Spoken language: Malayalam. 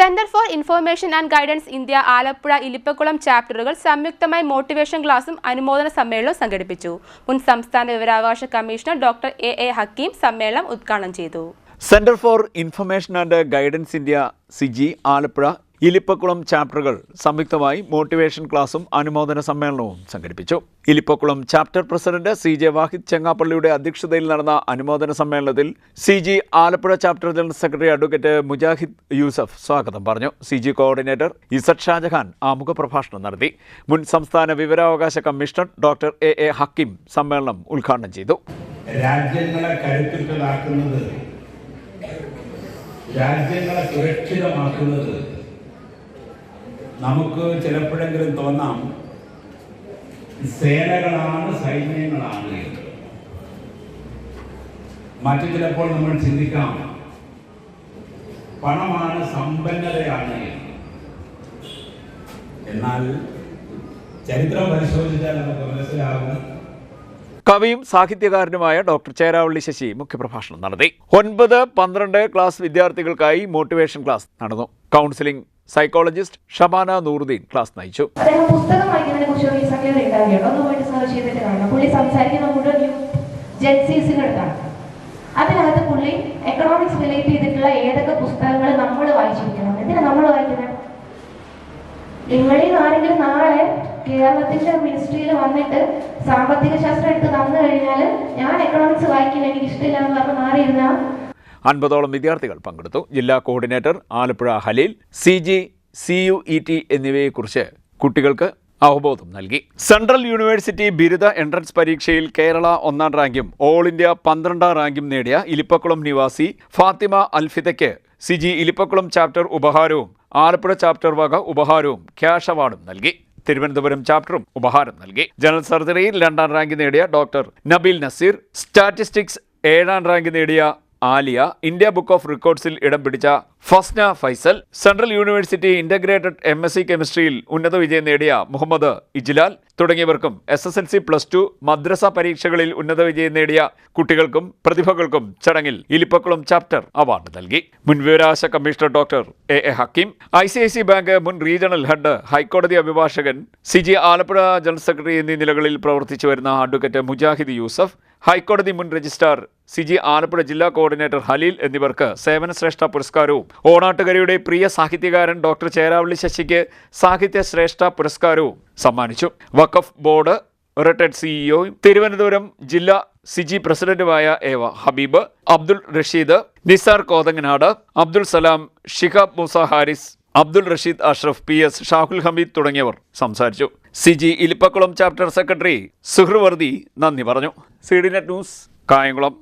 Centre for information and guidance India Alappuzha Ilippakulam ചാപ്റ്ററുകൾ സംയുക്തമായി മോട്ടിവേഷൻ ക്ലാസും അനുമോദന സമ്മേളനവും സംഘടിപ്പിച്ചു. മുൻ സംസ്ഥാന വിവരാവകാശ കമ്മീഷണർ ഡോക്ടർ എ ഹക്കീം സമ്മേളനം ഉദ്ഘാടനം ചെയ്തു. Centre for information and guidance India CG Alappuzha Ilippakulam ചാപ്റ്ററുകൾ സംയുക്തമായി മോട്ടിവേഷൻ ക്ലാസും അനുമോദന സമ്മേളനവും സംഘടിപ്പിച്ചു. Ilippakulam chapter president CJ Wahid ചെങ്ങാപ്പള്ളിയുടെ അധ്യക്ഷതയിൽ നടന്ന അനുമോദന സമ്മേളനത്തിൽ CG Alappuzha chapter general secretary advocate Mujahid Yusuf സ്വാഗതം പറഞ്ഞു. CG കോർഡിനേറ്റർ ഇസഡ് ഷാജഹാൻ ആമുഖ പ്രഭാഷണം നടത്തി. മുൻ സംസ്ഥാന വിവരാവകാശ കമ്മീഷണർ ഡോക്ടർ എ ഹക്കീം സമ്മേളനം ഉദ്ഘാടനം ചെയ്തു. രാജ്യങ്ങളെ കരുത്തുറ്റതാക്കുന്നത്, രാജ്യങ്ങളെ സുരക്ഷിതമാക്കുന്നത് നമുക്ക് ചിലപ്പോഴെങ്കിലും തോന്നാം സേനകളാണ്, സൈന്യങ്ങളാണ്. മറ്റു ചിലപ്പോൾ നമ്മൾ ചിന്തിക്കാം പണമാണ്, സമ്പന്നതയാണ്. എന്നാൽ ചരിത്രം പരിശോധിച്ചാൽ നമുക്ക് മനസ്സിലാകും. കവിയും സാഹിത്യകാരനുമായ ഡോക്ടർ ചേരാവള്ളി ശശി മുഖ്യപ്രഭാഷണം നടത്തി. 9-12 ക്ലാസ് വിദ്യാർത്ഥികൾക്കായി മോട്ടിവേഷൻ ക്ലാസ് നടന്നു. Counselling psychologist Shabana Nooruddin class നയിച്ചു. പുസ്തകം വായിക്കുന്നതിനെ കുറിച്ച് ഈ സമയം ഉണ്ടാവുകയാണ്. ഒന്ന് പോയിട്ട് സെർച്ച് ചെയ്തിട്ട് കാണാം. പുള്ളി സംസാരിക്കുന്ന മുഴുവൻ ജെൻസീസിനടുത്താണ്. അതിനകത്ത് പുള്ളി എക്കണോമിക്സ് റിലേറ്റ് ചെയ്തിട്ടുള്ള ഏതൊക്കെ പുസ്തകങ്ങൾ നമ്മൾ വായിച്ചിരിക്കണം. എന്തിനാണ് നമ്മൾ വായിക്കുന്നത്? നിങ്ങളിൽ ആരെങ്കിലും നാളെ കേരളത്തിന്റെ മിനിസ്ട്രിയിൽ വന്നിട്ട് സാമ്പത്തിക ശാസ്ത്രം എടുത്ത് തന്നു കഴിഞ്ഞാൽ ഞാൻ എക്കണോമിക്സ് വായിക്കാൻ എനിക്ക് ഇഷ്ടമില്ല എന്ന് പറഞ്ഞ് മാറിയിരുന്ന 50ഓളം വിദ്യാർത്ഥികൾ പങ്കെടുത്തു. ജില്ലാ coordinator Alappuzha Haleel CG CUET എന്നിവയെക്കുറിച്ച് കുട്ടികൾക്ക് അവബോധം നൽകി. സെൻട്രൽ യൂണിവേഴ്സിറ്റി ബിരുദ എൻട്രൻസ് പരീക്ഷയിൽ കേരള 1ാം റാങ്കും ഓൾ ഇന്ത്യ 12ാം റാങ്കും നേടിയ ഇലിപ്പക്കുളം നിവാസി ഫാത്തിമ അൽഫിദയ്ക്ക് CG ഇലിപ്പക്കുളം ചാപ്റ്റർ ഉപഹാരവും ആലപ്പുഴ ചാപ്റ്റർ വക ഉപഹാരവും ക്യാഷ് അവാർഡും നൽകി. തിരുവനന്തപുരം ചാപ്റ്ററും ഉപഹാരം നൽകി. ജനറൽ സർജറിയിൽ 2ാം റാങ്ക് നേടിയ ഡോക്ടർ നബീൽ നസീർ, സ്റ്റാറ്റിസ്റ്റിക്സ് 7ാം റാങ്ക് നേടിയ ആലിയ, ഇന്ത്യ ബുക്ക് ഓഫ് റെക്കോർഡ്സിൽ ഇടം പിടിച്ച Fasna Faisal, central university integrated MSc കെമിസ്ട്രിയിൽ ഉന്നത വിജയം നേടിയ മുഹമ്മദ് ഇജ്ലാൽ തുടങ്ങിയവർക്കും SSLC +2 മദ്രസ പരീക്ഷകളിൽ ഉന്നത വിജയം നേടിയ കുട്ടികൾക്കും പ്രതിഭകൾക്കും ചടങ്ങിൽ ഇലിപ്പക്കുളം ചാപ്റ്റർ അവാർഡ് നൽകി. മുൻ വിവരാവകാശ കമ്മീഷണർ doctor A Hakeem, ICICI bank മുൻ റീജിയണൽ ഹെഡ്, ഹൈക്കോടതി അഭിഭാഷകൻ, CG ആലപ്പുഴ ജനറൽ സെക്രട്ടറി എന്നീ നിലകളിൽ പ്രവർത്തിച്ചു വരുന്ന അഡ്വക്കേറ്റ് മുജാഹിദ് യൂസഫ്, ഹൈക്കോടതി മുൻ രജിസ്ട്രാർ, CG ആലപ്പുഴ ജില്ലാ കോർഡിനേറ്റർ ഹലീൽ എന്നിവർക്ക് സേവനശ്രേഷ്ഠ പുരസ്കാരവും ഓണാട്ടുകരയുടെ പ്രിയ സാഹിത്യകാരൻ ഡോക്ടർ ചേരാവള്ളി ശശിക്ക് സാഹിത്യ ശ്രേഷ്ഠ പുരസ്കാരവും സമ്മാനിച്ചു. വഖഫ് ബോർഡ് റിട്ടയർഡ് CEO തിരുവനന്തപുരം ജില്ലാ CG പ്രസിഡന്റുമായ ഹബീബ്, അബ്ദുൾ റഷീദ്, നിസാർ കോതങ്ങനാട്, അബ്ദുൾ സലാം, ഷിഹാബ് മൂസ ഹാരിസ്, അബ്ദുൾ റഷീദ് അഷ്റഫ്, PS ഷാഹുൽ ഹമീദ് തുടങ്ങിയവർ സംസാരിച്ചു. CG ഇലിപ്പക്കുളം ചാപ്റ്റർ സെക്രട്ടറി സുഹ്ർവർദി നന്ദി പറഞ്ഞു. CDNet news Kayamkulam.